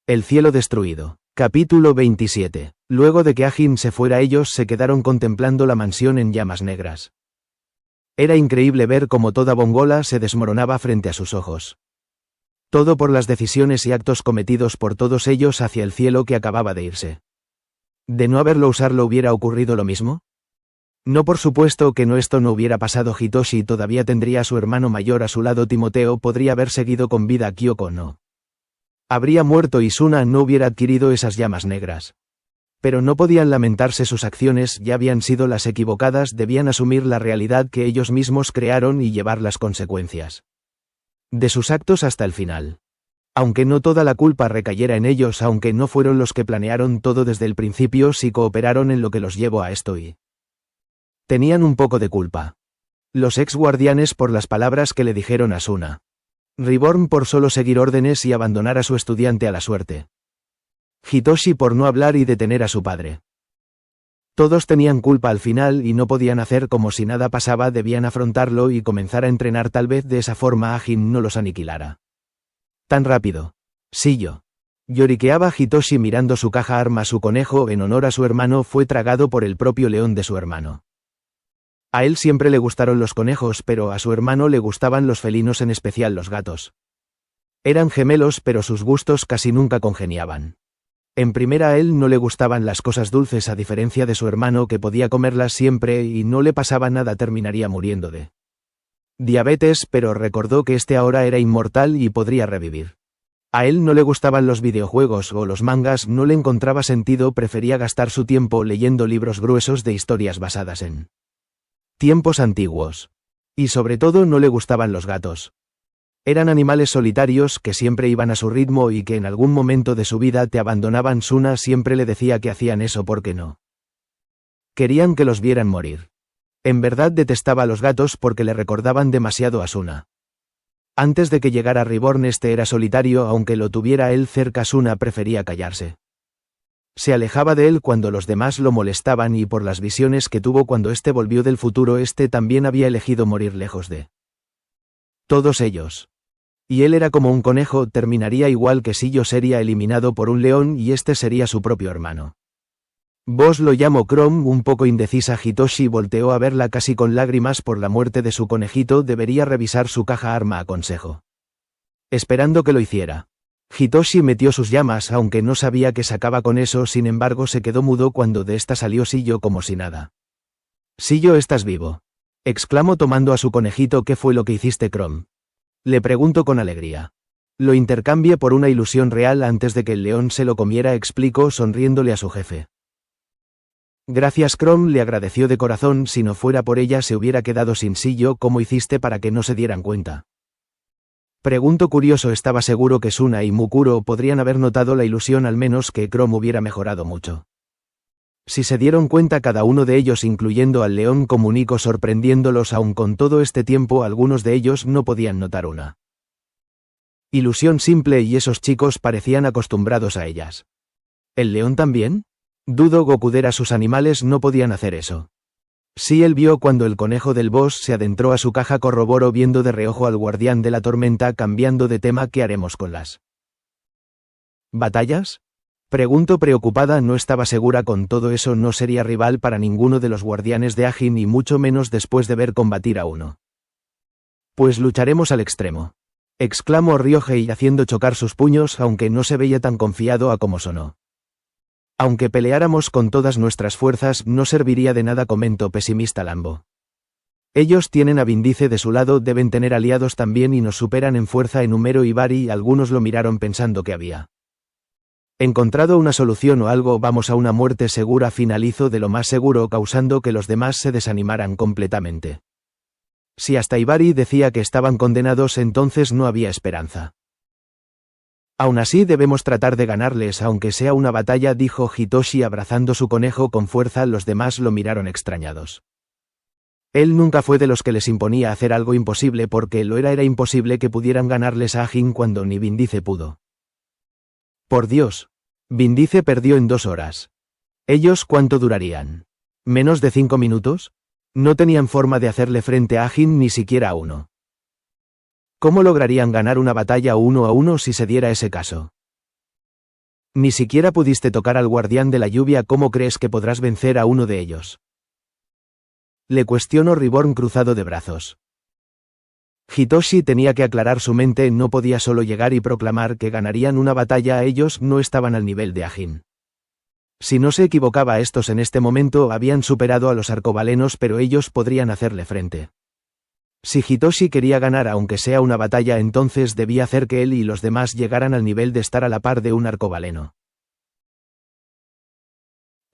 El cielo destruido. Capítulo 27. Luego de que Ajin se fuera, ellos se quedaron contemplando la mansión en llamas negras. Era increíble ver cómo toda Bongola se desmoronaba frente a sus ojos. Todo por las decisiones y actos cometidos por todos ellos hacia el cielo que acababa de irse. ¿De no haberlo usado hubiera ocurrido lo mismo? No, por supuesto que no, esto no hubiera pasado. Hitoshi todavía tendría a su hermano mayor a su lado. Timoteo podría haber seguido con vida. Kyoko no. Habría muerto y Suna no hubiera adquirido esas llamas negras. Pero no podían lamentarse, sus acciones ya habían sido las equivocadas, debían asumir la realidad que ellos mismos crearon y llevar las consecuencias de sus actos hasta el final. Aunque no toda la culpa recayera en ellos, aunque no fueron los que planearon todo desde el principio, sí cooperaron en lo que los llevó a esto y tenían un poco de culpa. Los ex guardianes por las palabras que le dijeron a Suna. Reborn por solo seguir órdenes y abandonar a su estudiante a la suerte. Hitoshi por no hablar y detener a su padre. Todos tenían culpa al final y no podían hacer como si nada pasaba, debían afrontarlo y comenzar a entrenar. Tal vez de esa forma Ajin no los aniquilara tan rápido. Sillo. Lloriqueaba Hitoshi mirando su caja arma. Su conejo, en honor a su hermano, fue tragado por el propio león de su hermano. A él siempre le gustaron los conejos, pero a su hermano le gustaban los felinos, en especial los gatos. Eran gemelos, pero sus gustos casi nunca congeniaban. En primera, a él no le gustaban las cosas dulces, a diferencia de su hermano, que podía comerlas siempre y no le pasaba nada, terminaría muriendo de diabetes, pero recordó que este ahora era inmortal y podría revivir. A él no le gustaban los videojuegos o los mangas, no le encontraba sentido, prefería gastar su tiempo leyendo libros gruesos de historias basadas en tiempos antiguos. Y sobre todo no le gustaban los gatos. Eran animales solitarios que siempre iban a su ritmo y que en algún momento de su vida te abandonaban. Suna siempre le decía que hacían eso porque no querían que los vieran morir. En verdad detestaba a los gatos porque le recordaban demasiado a Suna. Antes de que llegara Reborn, este era solitario, aunque lo tuviera él cerca. Suna prefería callarse. Se alejaba de él cuando los demás lo molestaban y por las visiones que tuvo cuando este volvió del futuro. Este también había elegido morir lejos de todos ellos. Y él era como un conejo, terminaría igual que Sillo, sería eliminado por un león y este sería su propio hermano. Vos lo llamo Chrome, un poco indecisa. Hitoshi volteó a verla casi con lágrimas por la muerte de su conejito. Debería revisar su caja arma, aconsejó. Esperando que lo hiciera. Hitoshi metió sus llamas, aunque no sabía qué sacaba con eso, sin embargo se quedó mudo cuando de esta salió Sillo como si nada. Sillo, ¿estás vivo?, exclamó tomando a su conejito. ¿Qué fue lo que hiciste, Chrome?, le preguntó con alegría. Lo intercambié por una ilusión real antes de que el león se lo comiera, explicó sonriéndole a su jefe. Gracias, Chrome le agradeció de corazón. Si no fuera por ella se hubiera quedado sin Sillo. ¿Cómo hiciste para que no se dieran cuenta?, preguntó curioso. Estaba seguro que Suna y Mukuro podrían haber notado la ilusión, al menos que Chrome hubiera mejorado mucho. Si se dieron cuenta cada uno de ellos, incluyendo al león, comunicó sorprendiéndolos. Aun con todo este tiempo algunos de ellos no podían notar una ilusión simple y esos chicos parecían acostumbrados a ellas. ¿El león también?, dudó Gokudera. Sus animales no podían hacer eso. Sí, él vio cuando el conejo del boss se adentró a su caja, corroboró viendo de reojo al guardián de la tormenta. Cambiando de tema, ¿qué haremos con las batallas?, preguntó preocupada. No estaba segura. Con todo eso no sería rival para ninguno de los guardianes de Ajin y mucho menos después de ver combatir a uno. Pues lucharemos al extremo, exclamó Ryohei haciendo chocar sus puños, aunque no se veía tan confiado a como sonó. Aunque peleáramos con todas nuestras fuerzas, no serviría de nada, comentó pesimista Lambo. Ellos tienen a Vindice de su lado, deben tener aliados también y nos superan en fuerza, en número y Bari. Algunos lo miraron pensando que había encontrado una solución o algo. Vamos a una muerte segura, finalizó de lo más seguro, causando que los demás se desanimaran completamente. Si hasta Ibari decía que estaban condenados, entonces no había esperanza. Aún así debemos tratar de ganarles, aunque sea una batalla, dijo Hitoshi abrazando su conejo con fuerza. Los demás lo miraron extrañados. Él nunca fue de los que les imponía hacer algo imposible, porque lo era imposible que pudieran ganarles a Ajin cuando ni Vindice pudo. Por Dios, Vindice perdió en 2 horas. ¿Ellos cuánto durarían? ¿Menos de 5 minutos? No tenían forma de hacerle frente a Ajin, ni siquiera a uno. ¿Cómo lograrían ganar una batalla 1 a 1 si se diera ese caso? Ni siquiera pudiste tocar al guardián de la lluvia, ¿cómo crees que podrás vencer a uno de ellos? Le cuestionó Reborn cruzado de brazos. Hitoshi tenía que aclarar su mente, no podía solo llegar y proclamar que ganarían una batalla, ellos no estaban al nivel de Ajin. Si no se equivocaba, estos en este momento habían superado a los arcobalenos, pero ellos podrían hacerle frente. Si Hitoshi quería ganar aunque sea una batalla, entonces debía hacer que él y los demás llegaran al nivel de estar a la par de un arcobaleno.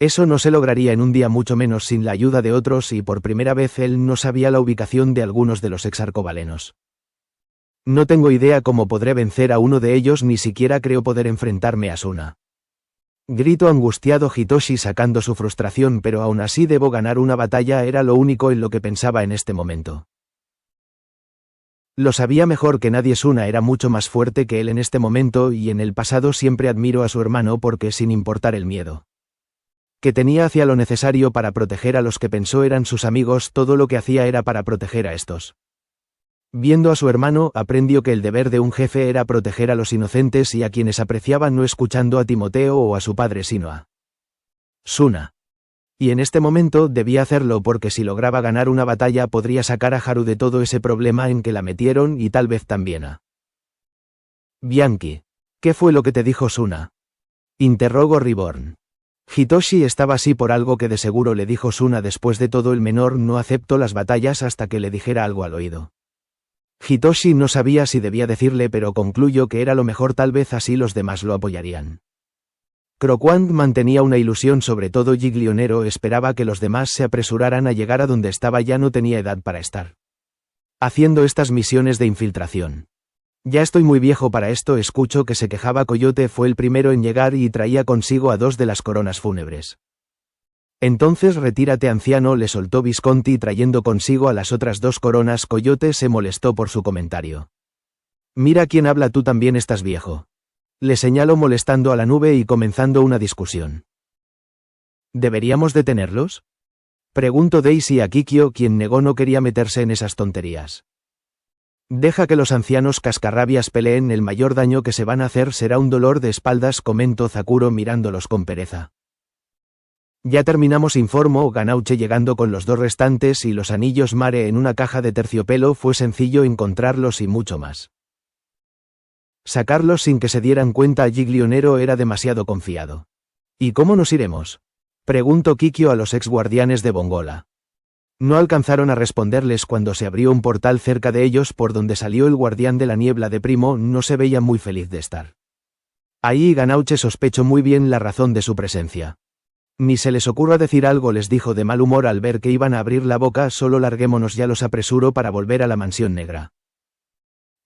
Eso no se lograría en un día, mucho menos sin la ayuda de otros, y por primera vez él no sabía la ubicación de algunos de los ex-arcobalenos. No tengo idea cómo podré vencer a uno de ellos, ni siquiera creo poder enfrentarme a Suna. Gritó angustiado Hitoshi sacando su frustración, pero aún así debo ganar una batalla, era lo único en lo que pensaba en este momento. Lo sabía mejor que nadie, Suna era mucho más fuerte que él en este momento, y en el pasado siempre admiró a su hermano porque, sin importar el miedo que tenía hacia lo necesario para proteger a los que pensó eran sus amigos, todo lo que hacía era para proteger a estos. Viendo a su hermano, aprendió que el deber de un jefe era proteger a los inocentes y a quienes apreciaba, no escuchando a Timoteo o a su padre sino a Suna. Y en este momento debía hacerlo porque si lograba ganar una batalla podría sacar a Haru de todo ese problema en que la metieron y tal vez también a Bianchi. ¿Qué fue lo que te dijo Suna?, interrogó Reborn. Hitoshi estaba así por algo que de seguro le dijo Suna. Después de todo, el menor no aceptó las batallas hasta que le dijera algo al oído. Hitoshi no sabía si debía decirle, pero concluyó que era lo mejor, tal vez así los demás lo apoyarían. Croquant mantenía una ilusión, sobre todo Giglionero esperaba que los demás se apresuraran a llegar a donde estaba, ya no tenía edad para estar haciendo estas misiones de infiltración. Ya estoy muy viejo para esto, escuchó que se quejaba Coyote. Fue el primero en llegar y traía consigo a 2 de las coronas fúnebres. Entonces retírate, anciano, le soltó Visconti trayendo consigo a las otras 2 coronas. Coyote se molestó por su comentario. Mira quién habla, tú también estás viejo. Le señaló molestando a la nube y comenzando una discusión. ¿Deberíamos detenerlos?, preguntó Daisy a Kikyo, quien negó, no quería meterse en esas tonterías. Deja que los ancianos cascarrabias peleen, el mayor daño que se van a hacer será un dolor de espaldas, comentó Zakuro mirándolos con pereza. Ya terminamos, informó Ganauche llegando con los 2 restantes y los anillos Mare en una caja de terciopelo. Fue sencillo encontrarlos y mucho más sacarlos sin que se dieran cuenta. Giglionero era demasiado confiado. ¿Y cómo nos iremos?, preguntó Kikyo a los ex guardianes de Bongola. No alcanzaron a responderles cuando se abrió un portal cerca de ellos por donde salió el guardián de la niebla de Primo. No se veía muy feliz de estar ahí y Ganauche sospechó muy bien la razón de su presencia. Ni se les ocurra decir algo, les dijo de mal humor al ver que iban a abrir la boca, solo larguémonos ya, los apresuró para volver a la mansión negra.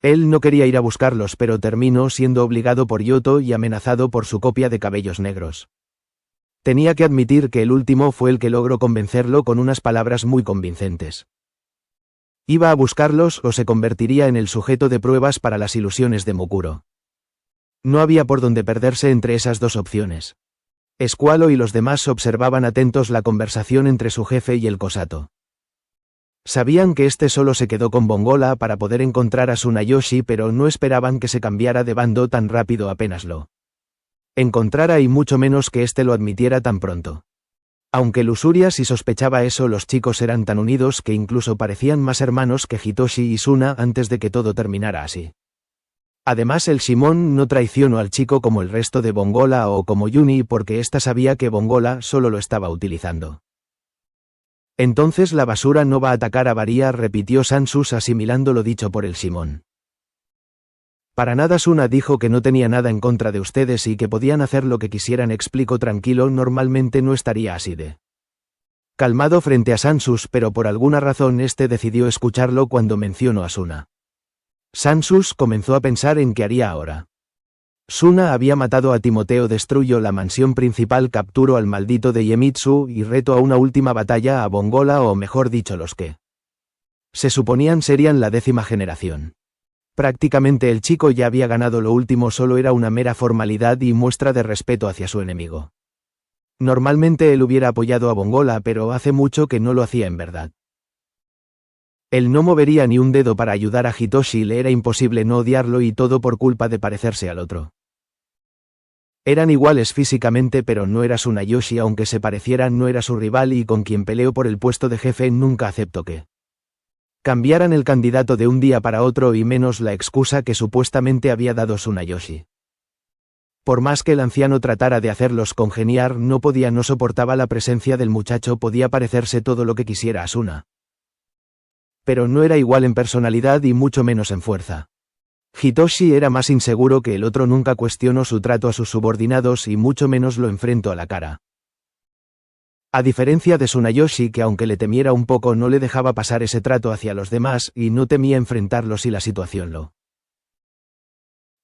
Él no quería ir a buscarlos, pero terminó siendo obligado por Yoto y amenazado por su copia de cabellos negros. Tenía que admitir que el último fue el que logró convencerlo con unas palabras muy convincentes. Iba a buscarlos o se convertiría en el sujeto de pruebas para las ilusiones de Mukuro. No había por dónde perderse entre esas 2 opciones. Escualo y los demás observaban atentos la conversación entre su jefe y el Kosato. Sabían que este solo se quedó con Bongola para poder encontrar a Tsunayoshi, pero no esperaban que se cambiara de bando tan rápido apenas lo encontrara, y mucho menos que éste lo admitiera tan pronto. Aunque Lusuria sí sospechaba eso, los chicos eran tan unidos que incluso parecían más hermanos que Hitoshi y Suna antes de que todo terminara así. Además, el Shimon no traicionó al chico como el resto de Bongola o como Yuni, porque ésta sabía que Bongola solo lo estaba utilizando. Entonces la basura no va a atacar a Varia, repitió Sansus asimilando lo dicho por el Shimon. Para nada, Suna dijo que no tenía nada en contra de ustedes y que podían hacer lo que quisieran, explicó tranquilo. Normalmente no estaría así de calmado frente a Sansus, pero por alguna razón este decidió escucharlo cuando mencionó a Suna. Sansus comenzó a pensar en qué haría ahora. Suna había matado a Timoteo, destruyó la mansión principal, capturó al maldito de Iemitsu y retó a una última batalla a Bongola, o mejor dicho, los que se suponían serían la 10ª generación. Prácticamente el chico ya había ganado lo último, solo era una mera formalidad y muestra de respeto hacia su enemigo. Normalmente él hubiera apoyado a Bongola, pero hace mucho que no lo hacía en verdad. Él no movería ni un dedo para ayudar a Hitoshi, le era imposible no odiarlo, y todo por culpa de parecerse al otro. Eran iguales físicamente pero no era Tsunayoshi, aunque se parecieran no era su rival y con quien peleó por el puesto de jefe nunca aceptó que cambiaran el candidato de un día para otro y menos la excusa que supuestamente había dado Tsunayoshi. Por más que el anciano tratara de hacerlos congeniar no soportaba la presencia del muchacho, podía parecerse todo lo que quisiera a Suna. Pero no era igual en personalidad y mucho menos en fuerza. Hitoshi era más inseguro que el otro, nunca cuestionó su trato a sus subordinados y mucho menos lo enfrentó a la cara. A diferencia de Tsunayoshi, que aunque le temiera un poco no le dejaba pasar ese trato hacia los demás y no temía enfrentarlo si la situación lo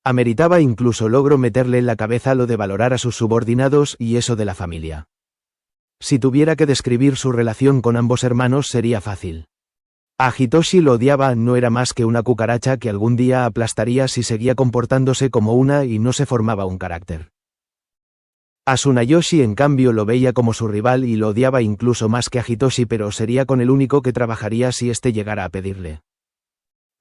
ameritaba, incluso logró meterle en la cabeza lo de valorar a sus subordinados y eso de la familia. Si tuviera que describir su relación con ambos hermanos sería fácil. A Hitoshi lo odiaba, no era más que una cucaracha que algún día aplastaría si seguía comportándose como una y no se formaba un carácter. A Tsunayoshi en cambio lo veía como su rival y lo odiaba incluso más que a Hitoshi, pero sería con el único que trabajaría si éste llegara a pedirle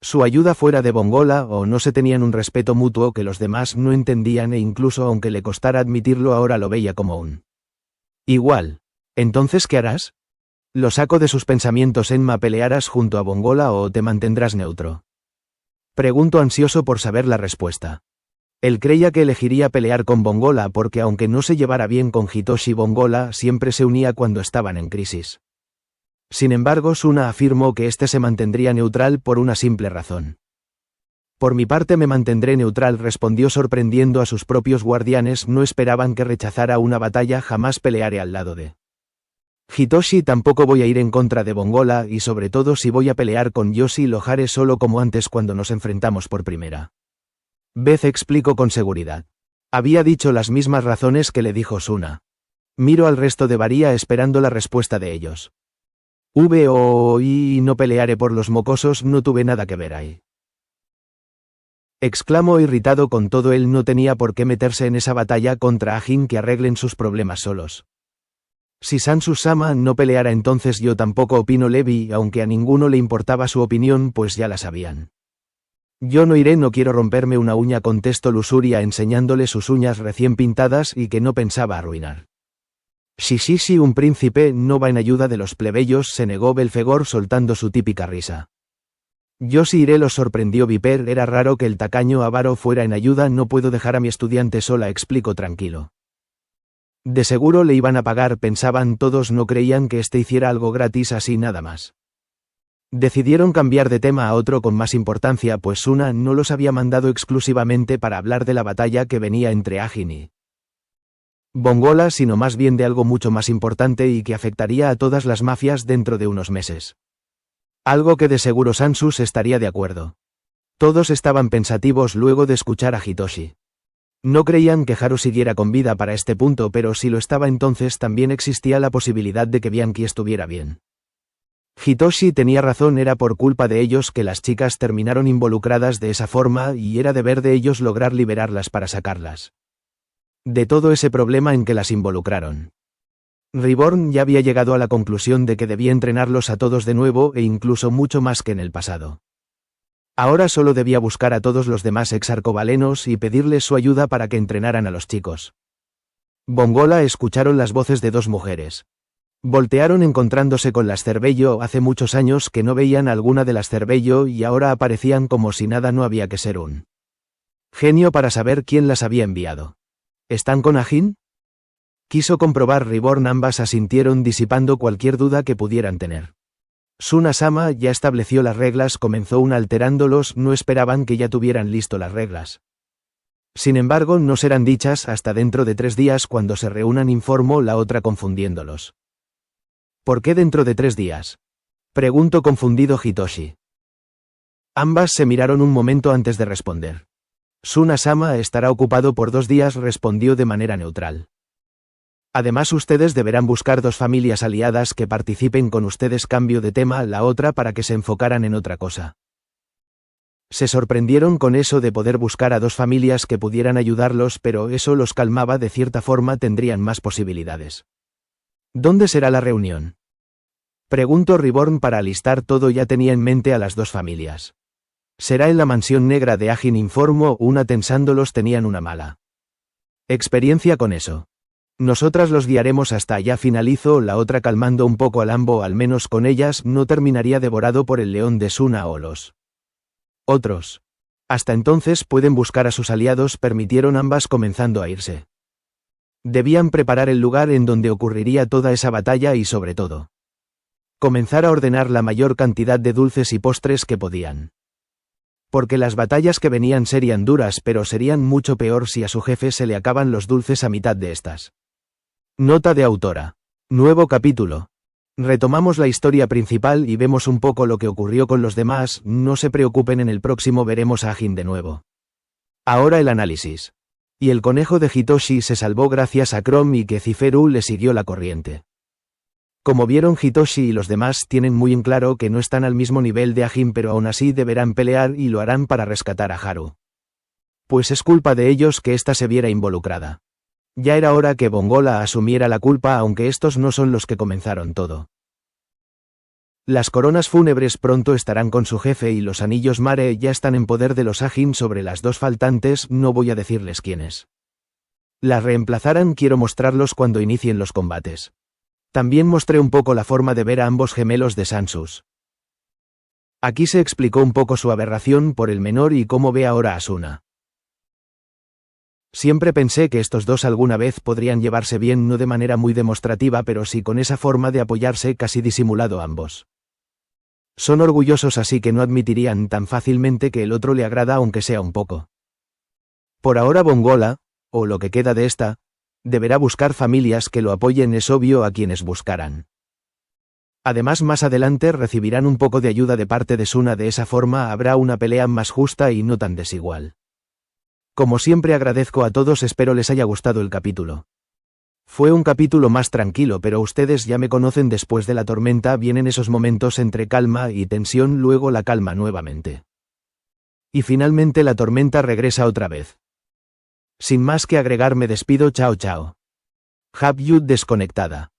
su ayuda fuera de Bongola, o no se tenían un respeto mutuo que los demás no entendían e incluso aunque le costara admitirlo ahora lo veía como un igual. ¿Entonces qué harás? Lo saco de sus pensamientos. Enma, ¿pelearás junto a Bongola o te mantendrás neutro? Preguntó ansioso por saber la respuesta. Él creía que elegiría pelear con Bongola porque aunque no se llevara bien con Hitoshi, Bongola siempre se unía cuando estaban en crisis. Sin embargo, Suna afirmó que éste se mantendría neutral por una simple razón. Por mi parte me mantendré neutral, respondió sorprendiendo a sus propios guardianes, no esperaban que rechazara una batalla, jamás pelearé al lado de Hitoshi, tampoco voy a ir en contra de Bongola y sobre todo si voy a pelear con Yoshi lo haré solo como antes cuando nos enfrentamos por primera vez, explicó con seguridad. Había dicho las mismas razones que le dijo Suna. Miró al resto de Varía esperando la respuesta de ellos. Y no pelearé por los mocosos, no tuve nada que ver ahí. Exclamó irritado con todo, él no tenía por qué meterse en esa batalla contra Ajin, que arreglen sus problemas solos. Si Sansu-sama no peleara entonces yo tampoco, opinó Levi, aunque a ninguno le importaba su opinión pues ya la sabían. Yo no iré, no quiero romperme una uña, contestó Lusuria enseñándole sus uñas recién pintadas y que no pensaba arruinar. Sí, un príncipe no va en ayuda de los plebeyos, se negó Belfegor soltando su típica risa. Yo sí iré, los sorprendió Viper, era raro que el tacaño avaro fuera en ayuda, no puedo dejar a mi estudiante sola, explicó tranquilo. De seguro le iban a pagar, pensaban todos, no creían que éste hiciera algo gratis así nada más. Decidieron cambiar de tema a otro con más importancia, pues Suna no los había mandado exclusivamente para hablar de la batalla que venía entre Ajin y Bongola, sino más bien de algo mucho más importante y que afectaría a todas las mafias dentro de unos meses. Algo que de seguro Sansus estaría de acuerdo. Todos estaban pensativos luego de escuchar a Hitoshi. No creían que Haru siguiera con vida para este punto, pero si lo estaba entonces también existía la posibilidad de que Bianchi estuviera bien. Hitoshi tenía razón, era por culpa de ellos que las chicas terminaron involucradas de esa forma y era deber de ellos lograr liberarlas para sacarlas de todo ese problema en que las involucraron. Reborn ya había llegado a la conclusión de que debía entrenarlos a todos de nuevo e incluso mucho más que en el pasado. Ahora solo debía buscar a todos los demás exarcobalenos y pedirles su ayuda para que entrenaran a los chicos. Bongola escucharon las voces de dos mujeres. Voltearon encontrándose con las Cervello, hace muchos años que no veían alguna de las Cervello y ahora aparecían como si nada, no había que ser un genio para saber quién las había enviado. ¿Están con Ajin? Quiso comprobar Reborn, ambas asintieron disipando cualquier duda que pudieran tener. Suna-sama ya estableció las reglas, comenzó una alterándolos, no esperaban que ya tuvieran listo las reglas. Sin embargo, no serán dichas hasta dentro de 3 días cuando se reúnan, informó la otra confundiéndolos. ¿Por qué dentro de 3 días? Preguntó confundido Hitoshi. Ambas se miraron un momento antes de responder. Suna-sama estará ocupado por 2 días, respondió de manera neutral. Además ustedes deberán buscar 2 familias aliadas que participen con ustedes. Cambio de tema la otra para que se enfocaran en otra cosa. Se sorprendieron con eso de poder buscar a 2 familias que pudieran ayudarlos, pero eso los calmaba, de cierta forma tendrían más posibilidades. ¿Dónde será la reunión? Preguntó Reborn para alistar todo, ya tenía en mente a las 2 familias. Será en la mansión negra de Ajin, informó una, tensándolos tenían una mala Experiencia con eso. Nosotras los guiaremos hasta allá, finalizó la otra calmando un poco a Lambo, al menos con ellas no terminaría devorado por el león de Suna o los otros. Hasta entonces pueden buscar a sus aliados, permitieron ambas comenzando a irse. Debían preparar el lugar en donde ocurriría toda esa batalla y sobre todo, comenzar a ordenar la mayor cantidad de dulces y postres que podían. Porque las batallas que venían serían duras, pero serían mucho peor si a su jefe se le acaban los dulces a mitad de estas. Nota de autora. Nuevo capítulo. Retomamos la historia principal y vemos un poco lo que ocurrió con los demás, no se preocupen, en el próximo veremos a Jin de nuevo. Ahora el análisis. Y el conejo de Hitoshi se salvó gracias a Chrome y que Ciferu le siguió la corriente. Como vieron, Hitoshi y los demás tienen muy en claro que no están al mismo nivel de Ajin, pero aún así deberán pelear y lo harán para rescatar a Haru. Pues es culpa de ellos que ésta se viera involucrada. Ya era hora que Bongola asumiera la culpa, aunque estos no son los que comenzaron todo. Las coronas fúnebres pronto estarán con su jefe y los anillos Mare ya están en poder de los Ajin. Sobre las dos faltantes no voy a decirles quiénes las reemplazarán, quiero mostrarlos cuando inicien los combates. También mostré un poco la forma de ver a ambos gemelos de Sansus. Aquí se explicó un poco su aberración por el menor y cómo ve ahora a Asuna. Siempre pensé que estos dos alguna vez podrían llevarse bien, no de manera muy demostrativa, pero sí con esa forma de apoyarse casi disimulado ambos. Son orgullosos, así que no admitirían tan fácilmente que el otro le agrada, aunque sea un poco. Por ahora Bongola, o lo que queda de esta, deberá buscar familias que lo apoyen, es obvio a quienes buscarán. Además, más adelante recibirán un poco de ayuda de parte de Suna, de esa forma habrá una pelea más justa y no tan desigual. Como siempre agradezco a todos, espero les haya gustado el capítulo. Fue un capítulo más tranquilo, pero ustedes ya me conocen, después de la tormenta vienen esos momentos entre calma y tensión, luego la calma nuevamente. Y finalmente la tormenta regresa otra vez. Sin más que agregar me despido, chao chao. Have you desconectada.